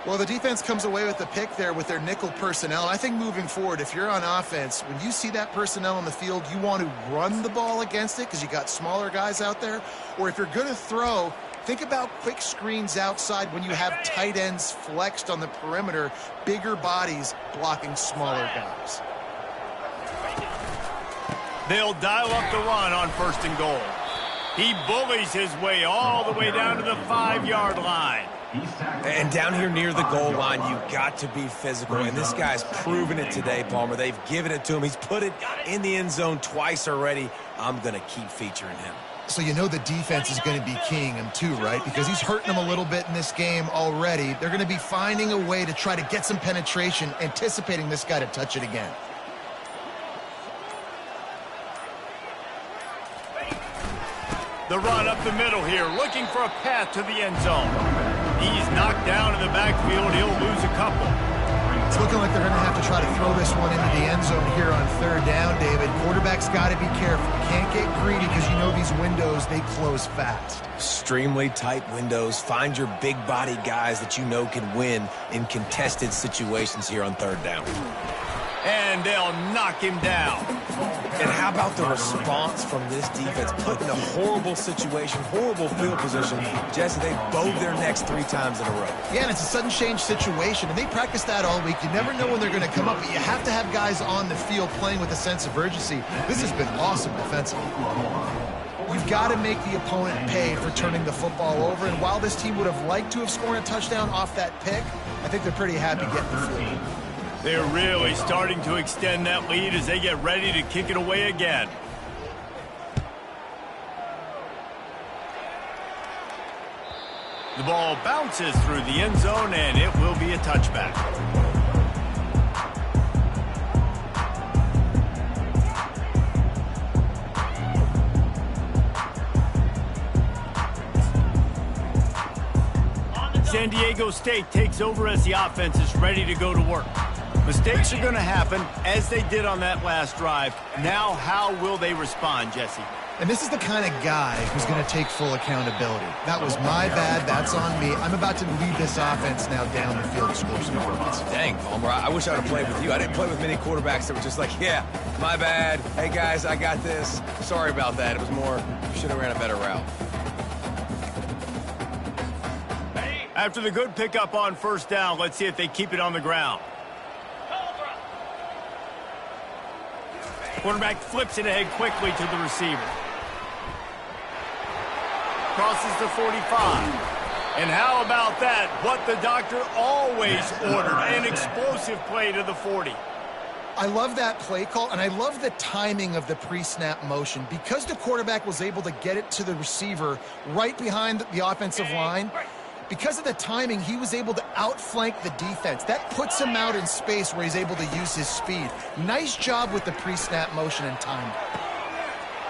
Well, the defense comes away with the pick there with their nickel personnel. I think moving forward, if you're on offense, when you see that personnel on the field, you want to run the ball against it because you got smaller guys out there. Or if you're going to throw, think about quick screens outside when you have tight ends flexed on the perimeter, bigger bodies blocking smaller guys. They'll dial up the run on 1st and goal. He bullies his way all the way down to the 5-yard line. He's tackled. And down here near the goal line, you've got to be physical. And this guy's proven it today, Palmer. They've given it to him. He's put it in the end zone twice already. I'm going to keep featuring him. So you know the defense is going to be keying him too, right? Because he's hurting them a little bit in this game already. They're going to be finding a way to try to get some penetration, anticipating this guy to touch it again. The run up the middle here, looking for a path to the end zone. He's knocked down in the backfield. He'll lose a couple. It's looking like they're going to have to try to throw this one into the end zone here on third down, David. Quarterback's got to be careful. Can't get greedy because you know these windows, they close fast. Extremely tight windows. Find your big body guys that you know can win in contested situations here on third down. And they'll knock him down. And how about the response from this defense? Put in a horrible situation, horrible field position. Jesse, they bowed their necks 3 times in a row. Yeah, and it's a sudden change situation, and they practice that all week. You never know when they're going to come up, but you have to have guys on the field playing with a sense of urgency. This has been awesome defensively. You've got to make the opponent pay for turning the football over, and while this team would have liked to have scored a touchdown off that pick, I think they're pretty happy getting the field. They're really starting to extend that lead as they get ready to kick it away again. The ball bounces through the end zone, and it will be a touchback. San Diego State takes over as the offense is ready to go to work. Mistakes are going to happen, as they did on that last drive. Now, how will they respond, Jesse? And this is the kind of guy who's going to take full accountability. That was my bad. That's on me. I'm about to lead this offense now down the field to score some points. Dang, Palmer, I wish I would have played with you. I didn't play with many quarterbacks that were just like, yeah, my bad. Hey, guys, I got this. Sorry about that. It was more, you should have ran a better route. After the good pickup on first down, let's see if they keep it on the ground. Quarterback flips it ahead quickly to the receiver. Crosses the 45. And how about that? What the doctor always ordered, an explosive play to the 40. I love that play call, and I love the timing of the pre-snap motion. Because the quarterback was able to get it to the receiver right behind the offensive line, because of the timing, he was able to outflank the defense. That puts him out in space where he's able to use his speed. Nice job with the pre-snap motion and timing.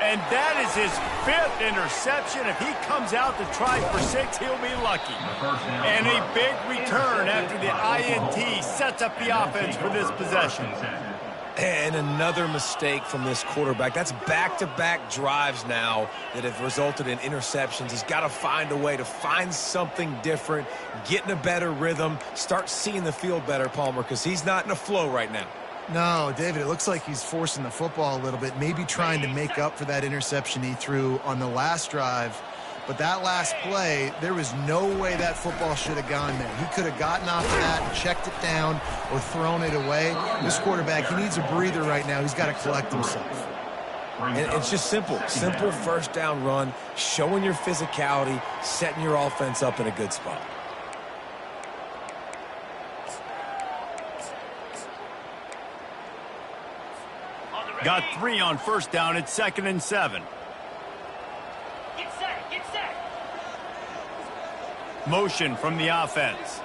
And that is his 5th interception. If he comes out to try for 6, he'll be lucky. And a big return after the INT sets up the offense for this possession. And another mistake from this quarterback. That's back-to-back drives now that have resulted in interceptions. He's got to find a way to find something different, get in a better rhythm, start seeing the field better, Palmer, because he's not in a flow right now. No, David, it looks like he's forcing the football a little bit, maybe trying to make up for that interception he threw on the last drive. But that last play, there was no way that football should have gone there. He could have gotten off of that and checked it down or thrown it away. This quarterback, he needs a breather right now. He's got to collect himself. And it's just simple first down run, showing your physicality, setting your offense up in a good spot. Got 3 on first down. It's 2nd and 7. Motion from the offense.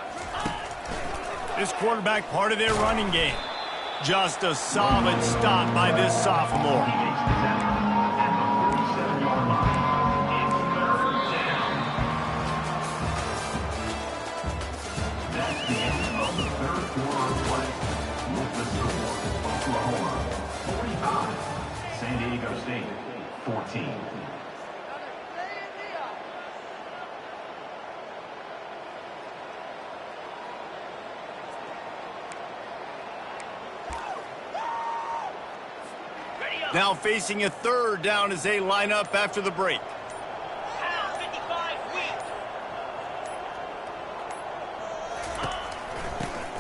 This quarterback part of their running game. Just a solid stop by this sophomore. That's the end of the third quarter of play. With the score, Oklahoma 45, San Diego State 14. Now facing a 3rd down as they line up after the break.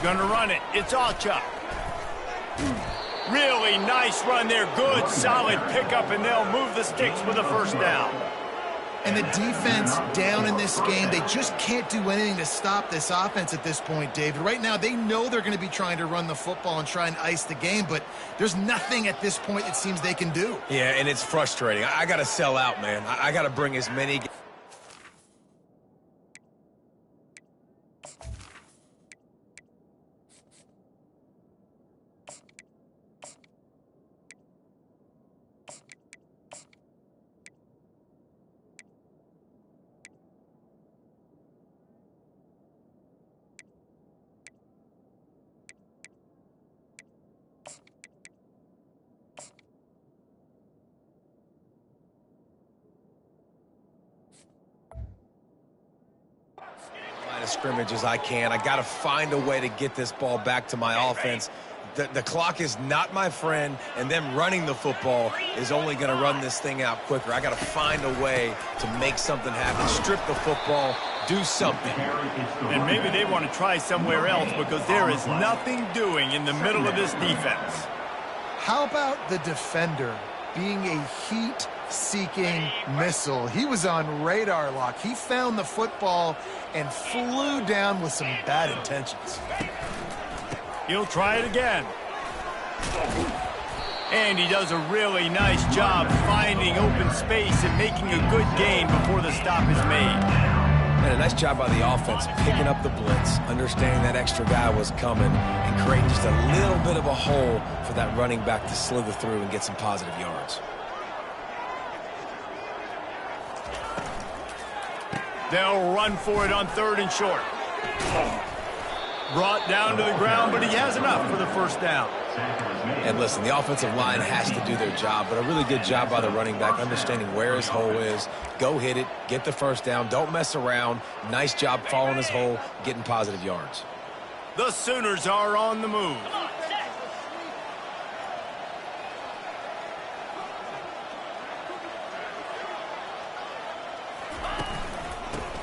Gonna run it. It's Alchuk. Really nice run there. Good, solid pickup, and they'll move the sticks with a first down. And the defense down in this game, they just can't do anything to stop this offense at this point, David. Right now, they know they're going to be trying to run the football and try and ice the game, but there's nothing at this point it seems they can do. Yeah, and it's frustrating. I got to sell out, man. I got to bring as many... scrimmage as I can. I got to find a way to get this ball back to my offense. The clock is not my friend, and them running the football is only going to run this thing out quicker. I got to find a way to make something happen. Strip the football, do something. And maybe they want to try somewhere else because there is nothing doing in the middle of this defense. How about the defender being a heat-seeking missile? He was on radar lock. He found the football and flew down with some bad intentions. He'll try it again. And he does a really nice job finding open space and making a good gain before the stop is made. And a nice job by the offense picking up the blitz, understanding that extra guy was coming, and creating just a little bit of a hole for that running back to slither through and get some positive yards. They'll run for it on 3rd and short. Brought down to the ground, but he has enough for the first down. And listen, the offensive line has to do their job, but a really good job by the running back, understanding where his hole is. Go hit it, get the first down, don't mess around. Nice job following his hole, getting positive yards. The Sooners are on the move.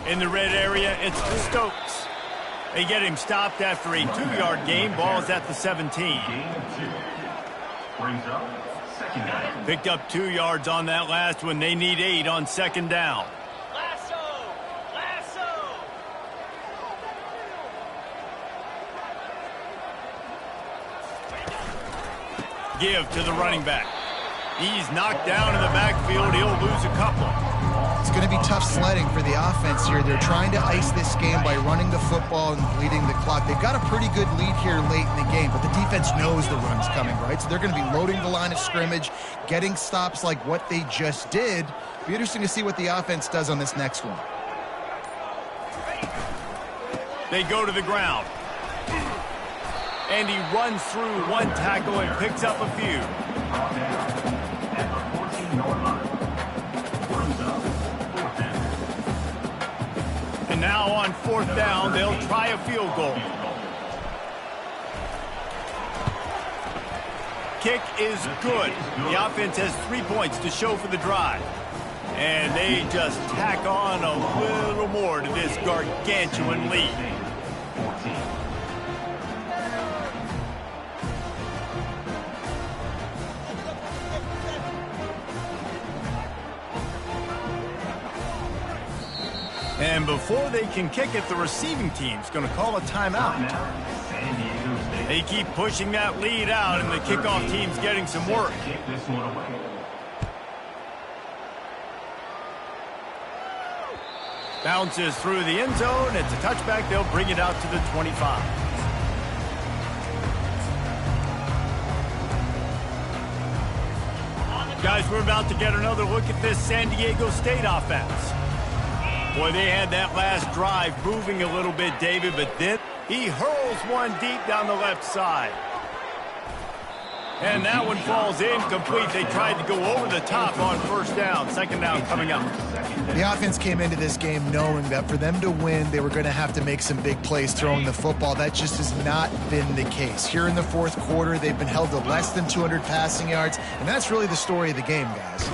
In the red area, it's Stokes. They get him stopped after a 2-yard gain. Ball's at the 17. Picked up 2 yards on that last one. They need 8 on 2nd down. Give to the running back. He's knocked down in the backfield. He'll lose a couple. It's going to be tough sledding for the offense here. They're trying to ice this game by running the football and bleeding the clock. They've got a pretty good lead here late in the game, but the defense knows the run's coming, right? So they're going to be loading the line of scrimmage, getting stops like what they just did. Be interesting to see what the offense does on this next one. They go to the ground. And he runs through one tackle and picks up a few. And now on 4th down, they'll try a field goal. Kick is good. The offense has 3 points to show for the drive. And they just tack on a little more to this gargantuan lead. And before they can kick it, the receiving team's going to call a timeout. They keep pushing that lead out, and the kickoff team's getting some work. Bounces through the end zone. It's a touchback. They'll bring it out to the 25. Guys, we're about to get another look at this San Diego State offense. Boy, they had that last drive moving a little bit, David, but then he hurls one deep down the left side. And that one falls incomplete. They tried to go over the top on 1st down. 2nd down coming up. The offense came into this game knowing that for them to win, they were going to have to make some big plays throwing the football. That just has not been the case. Here in the 4th quarter, they've been held to less than 200 passing yards, and that's really the story of the game, guys.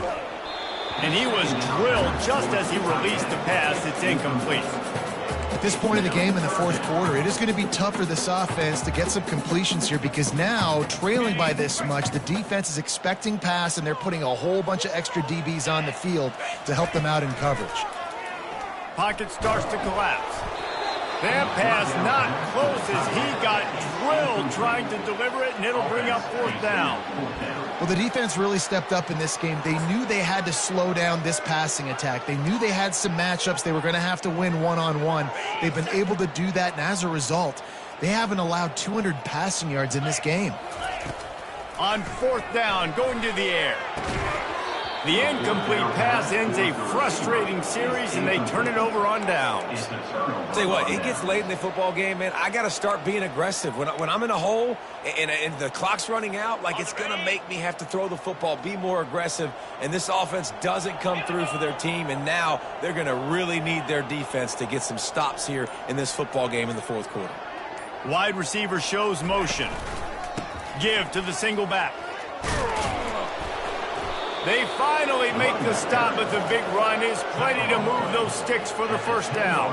And he was drilled just as he released the pass. It's incomplete. At this point in the game in the fourth quarter, it is going to be tough for this offense to get some completions here because now, trailing by this much, the defense is expecting pass, and they're putting a whole bunch of extra DBs on the field to help them out in coverage. Pocket starts to collapse. That pass not close as he got drilled trying to deliver it, and it'll bring up fourth down. Well, the defense really stepped up in this game. They knew they had to slow down this passing attack. They knew they had some matchups they were going to have to win one-on-one. They've been able to do that, and as a result, they haven't allowed 200 passing yards in this game. On fourth down, going to the air. The incomplete pass ends a frustrating series, and they turn it over on downs. Tell you what, it gets late in the football game, man. I got to start being aggressive. When I'm in a hole and the clock's running out, like, it's going to make me have to throw the football, be more aggressive, and this offense doesn't come through for their team, and now they're going to really need their defense to get some stops here in this football game in the fourth quarter. Wide receiver shows motion. Give to the single back. They finally make the stop, but the big run is plenty to move those sticks for the first down.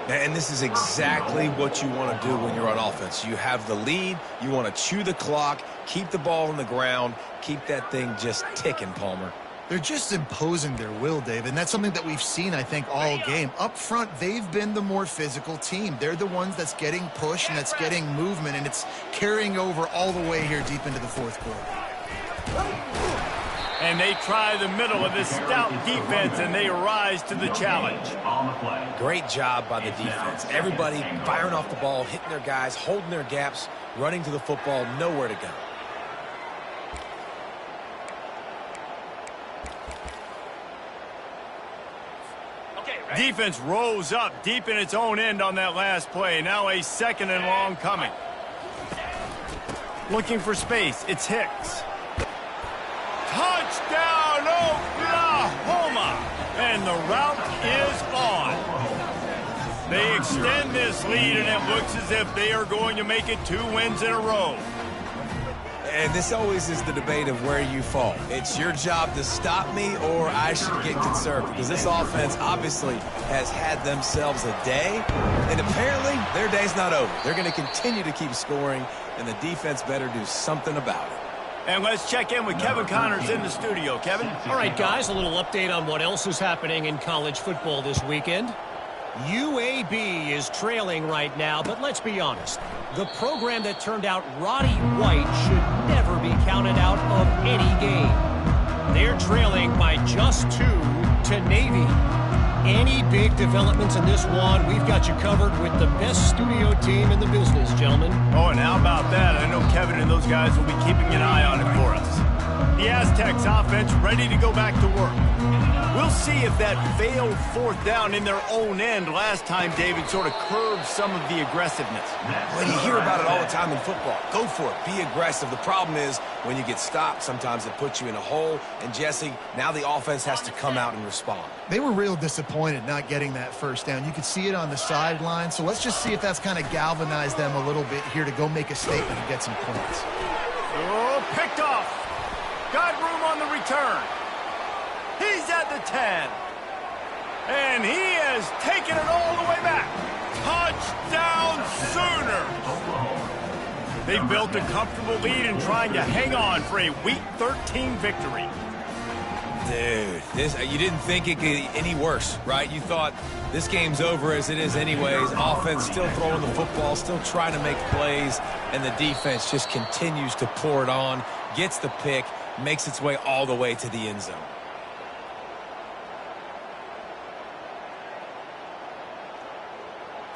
And this is exactly what you want to do when you're on offense. You have the lead, you want to chew the clock, keep the ball on the ground, keep that thing just ticking, Palmer. They're just imposing their will, Dave, and that's something that we've seen, I think, all game. Up front, they've been the more physical team. They're the ones that's getting pushed and that's getting movement, and it's carrying over all the way here deep into the fourth quarter. And they try the middle of this stout defense, and they rise to the challenge. Great job by the defense. Everybody firing off the ball, hitting their guys, holding their gaps, running to the football, nowhere to go. Defense rose up deep in its own end on that last play. Now a second and long coming. Looking for space. It's Hicks. Touchdown, Oklahoma! And the route is on. They extend this lead, and it looks as if they are going to make it 2 wins in a row. And this always is the debate of where you fall. It's your job to stop me, or I should get concerned, because this offense obviously has had themselves a day, and apparently their day's not over. They're going to continue to keep scoring, and the defense better do something about it. And let's check in with Kevin Connors in the studio. Kevin? All right, guys, a little update on what else is happening in college football this weekend. UAB is trailing right now, but let's be honest. The program that turned out Roddy White should never be counted out of any game. They're trailing by just 2 to Navy. Any big developments in this one, we've got you covered with the best studio team in the business, gentlemen. Oh, and how about that? I know Kevin and those guys will be keeping an eye on it for us. The Aztecs offense ready to go back to work. We'll see if that failed fourth down in their own end last time, David, sort of curbed some of the aggressiveness. Well, you hear about it all the time in football. Go for it. Be aggressive. The problem is when you get stopped, sometimes it puts you in a hole. And, Jesse, now the offense has to come out and respond. They were real disappointed not getting that first down. You could see it on the sideline. So let's just see if that's kind of galvanized them a little bit here to go make a statement and get some points. Oh, picked off. Got room on the return. He's at the 10. And he has taken it all the way back. Touchdown Sooners. They built a comfortable lead and trying to hang on for a Week 13 victory. Dude, you didn't think it could get any worse, right? You thought this game's over as it is anyways. Offense still throwing the football, still trying to make plays, and the defense just continues to pour it on, gets the pick, makes its way all the way to the end zone.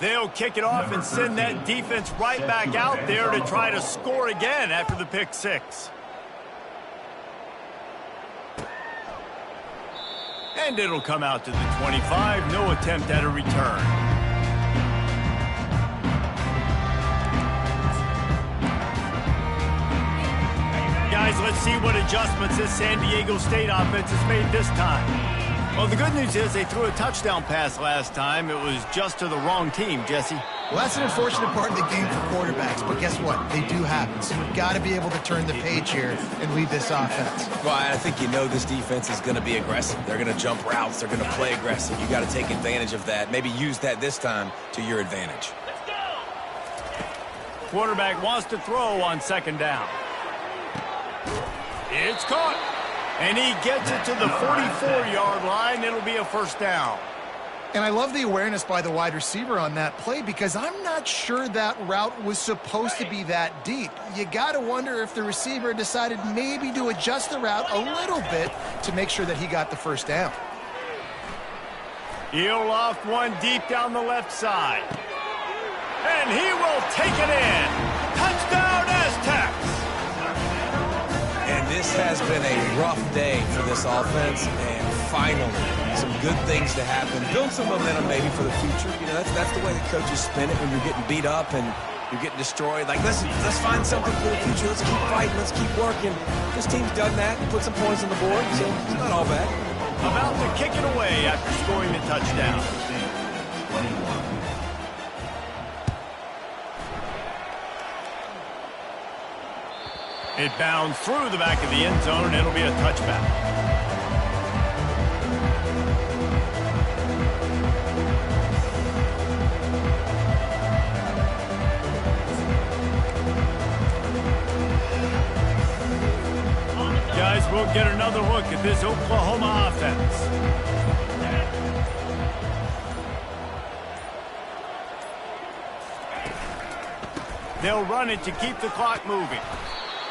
They'll kick it off and send that defense right back out there to try to score again after the pick six. And it'll come out to the 25. No attempt at a return. Guys, let's see what adjustments this San Diego State offense has made this time. Well, the good news is they threw a touchdown pass last time. It was just to the wrong team, Jesse. Well, that's an unfortunate part of the game for quarterbacks, but guess what? They do happen. So you've got to be able to turn the page here and lead this offense. Well, I think you know this defense is going to be aggressive. They're going to jump routes. They're going to play aggressive. You got to take advantage of that. Maybe use that this time to your advantage. Quarterback wants to throw on second down. It's caught. And he gets it to the 44-yard line. It'll be a first down. And I love the awareness by the wide receiver on that play because I'm not sure that route was supposed to be that deep. You got to wonder if the receiver decided maybe to adjust the route a little bit to make sure that he got the first down. He'll loft one deep down the left side. And he will take it in. Touchdown, Aztecs! And this has been a rough day for this offense, and finally, some good things to happen. Build some momentum maybe for the future. You know, that's the way the coaches spin it when you're getting beat up and you're getting destroyed. Like, let's find something for the future. Let's keep fighting. Let's keep working. This team's done that and put some points on the board, so it's not all bad. About to kick it away after scoring the touchdown. 21. It bounds through the back of the end zone, and it'll be a touchback. Guys, we'll get another look at this Oklahoma offense. They'll run it to keep the clock moving.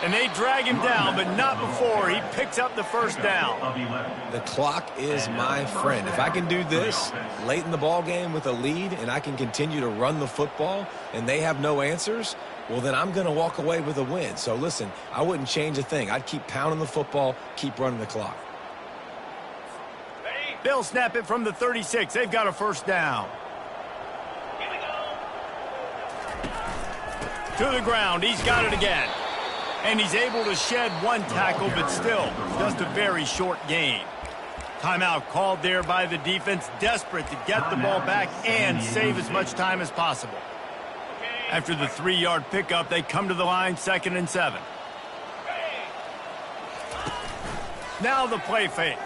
And they drag him down, but not before he picks up the first down. The clock is my friend. If I can do this late in the ball game with a lead and I can continue to run the football and they have no answers, well, then I'm going to walk away with a win. So, listen, I wouldn't change a thing. I'd keep pounding the football, keep running the clock. They'll snap it from the 36. They've got a first down. To the ground. He's got it again. And he's able to shed one tackle, but still just a very short gain. Timeout called there by the defense, desperate to get the ball back and save as much time as possible. After the 3-yard pickup, they come to the line, 2nd and 7. Now the play fake.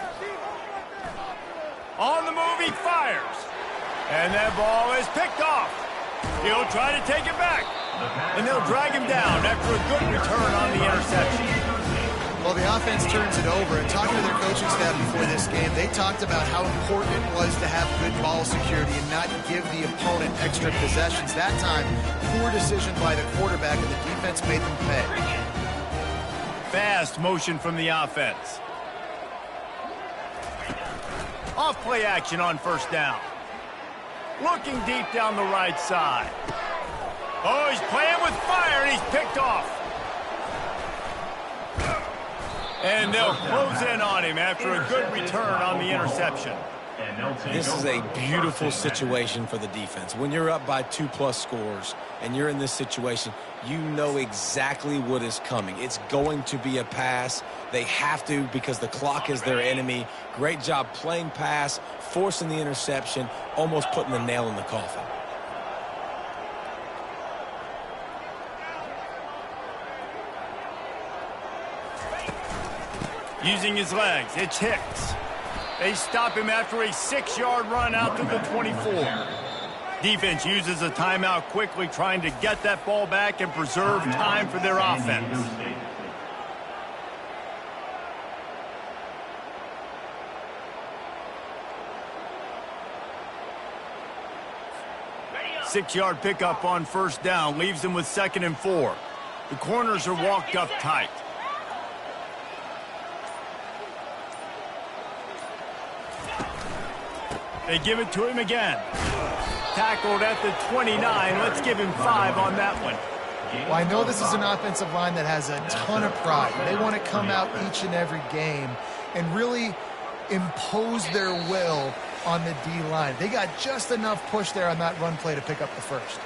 On the move, he fires. And that ball is picked off. He'll try to take it back. And they'll drag him down after a good return on the interception. Well, the offense turns it over. And talking to their coaching staff before this game, they talked about how important it was to have good ball security and not give the opponent extra possessions. That time, poor decision by the quarterback, and the defense made them pay. Fast motion from the offense. Off play action on first down. Looking deep down the right side. Oh, he's playing with fire, and he's picked off. And they'll close in on him after a good return on the interception. This is a beautiful situation for the defense. When you're up by 2+ scores and you're in this situation, you know exactly what is coming. It's going to be a pass. They have to because the clock is their enemy. Great job playing pass, forcing the interception, almost putting the nail in the coffin. Using his legs, it's Hicks. They stop him after a 6-yard run out to the 24. Defense uses a timeout quickly, trying to get that ball back and preserve time for their offense. Six-yard pickup on first down leaves them with 2nd and 4. The corners are walked up tight. They give it to him again. Tackled at the 29. Let's give him 5 on that one. Well, I know this is an offensive line that has a ton of pride. They want to come out each and every game and really impose their will on the D-line. They got just enough push there on that run play to pick up the first.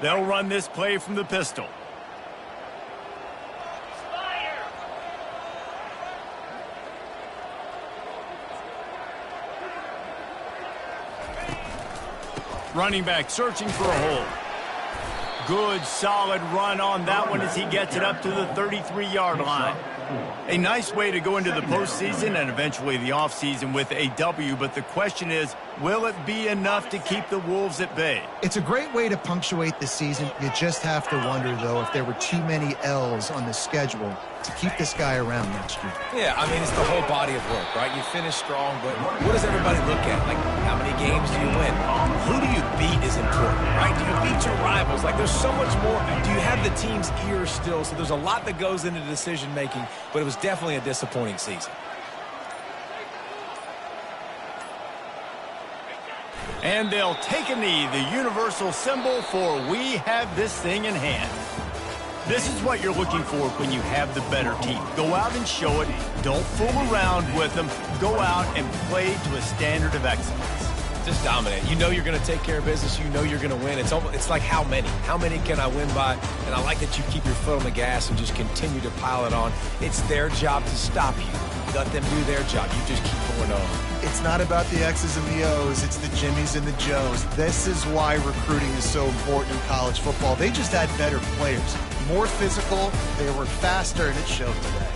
They'll run this play from the pistol. Running back searching for a hole. Good, solid run on that one as he gets it up to the 33-yard line. A nice way to go into the postseason and eventually the offseason with a W, but the question is, will it be enough to keep the Wolves at bay? It's a great way to punctuate the season. You just have to wonder, though, if there were too many L's on the schedule to keep this guy around next year. Yeah, I mean, it's the whole body of work, right? You finish strong, but what does everybody look at? Like, how many games do you win? Who do you beat is important, right? Do you beat your rivals? Like, there's so much more. Do you have the team's ear still? So there's a lot that goes into decision-making, but it was definitely a disappointing season. And they'll take a knee, the universal symbol for we have this thing in hand. This is what you're looking for when you have the better team. Go out and show it. Don't fool around with them. Go out and play to a standard of excellence. Just dominate. You know you're going to take care of business. You know you're going to win. It's like how many? How many can I win by? And I like that you keep your foot on the gas and just continue to pile it on. It's their job to stop you. Let them do their job. You just keep going on. It's not about the X's and the O's. It's the Jimmies and the Joes. This is why recruiting is so important in college football. They just had better players. More physical, they were faster, and it showed today.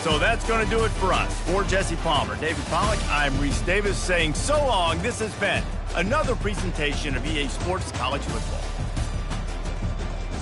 So that's going to do it for us. For Jesse Palmer, David Pollack, I'm Reese Davis saying so long. This has been another presentation of EA Sports College Football.